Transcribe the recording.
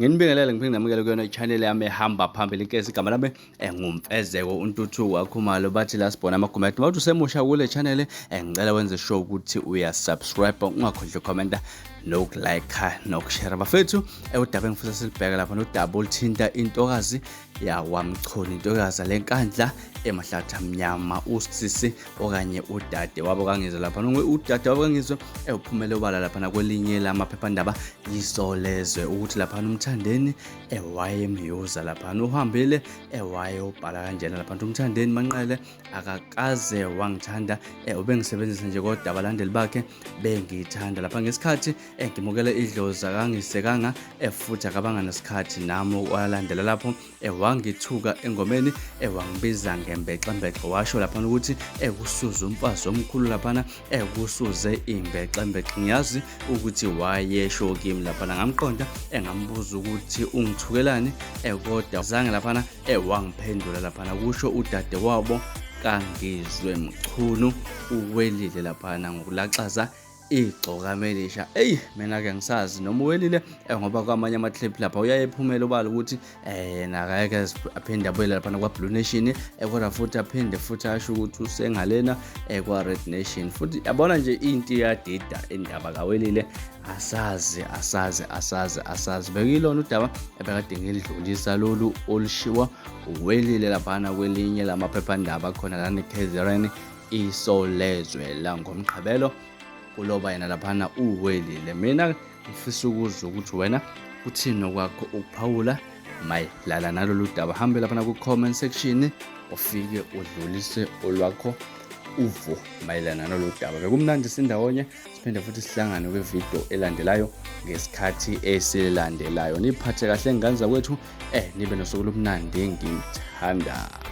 Nginibingelele ngiphinde ngamukele kuyona i-channel yami ehamba phambili inkesi igama lami nguMfezeko uNtuthuko wakhumalo bathi la sibona amagumede mawuthi usemusha kule channel ngicela wenze sure ukuthi uyasubscribe ungakhohlwa ukhomenta nokulike nokushare bafethu udaba engifisa silibheke lapha nodaba oluthinta intokazi yakwamchunu intokazi lenkandla emahlathi amnyama usisi okanye udade wabo kangizwe lapha udade wabo kangizwe uphumele ubala lapha kwelinye lamaphephandaba isolezwe ukuthi lapha uMthandeni wayemyuza lapha uhambile wayobhala kanjena lapha uMthandeni Manqele akakaze wangithanda ubengisebenzisa nje kodwa abalandeli bakhe bengithanda lapha ngesikhathi ngimukele idlozi akangisekanga futhi akabanga nesikhathi nami walandela lapho wangithuka engomeni wangibiza ngembexembexe washo lapha ukuthi kusuza umfazi omkhulu lapha kusuze imbexembexe ngiyazi ukuthi wayesho kimi lapha ngamqonda ngambuza ukuthi ungithukelani kodwa zange lapha wangiphendula lapha kusho udade wabo kaNgizwe Mchunu uwelile lapha ngokulaxaza iGcokama eLisha mina ke ngisazi noma uwelile ngoba kwamanye ama-clip lapha uyayephumela ubala ukuthi nakayeke aphinde abuyele lapha kwa Blue Nation kodwa futhi aphinde futhi asho ukuthi usengalena kwa Red Nation futhi yabona nje into iyadida indaba kawelile asazi bekilona udaba ebekade ngilidlulisa lolu olushiwa uwelile lapha kwelinye lamaphephandaba khona la neKZN isolezwe la ngomgqibelo kuloba yena lapha uwelile mina ngifisa ukuzwa ukuthi wena uthini okwakho ukuphawula mayelana nalolu daba hambe lapha ku-comment section ufike udlulise olwakho uvo mayelana nalolu daba bekumnandi sindawonye siphinde futhi sihlangane kwivideo elandelayo ngesikhathi esilandelayo niphathe kahle ngane zakwethu nibe nosuku lomnandi ngimthanda.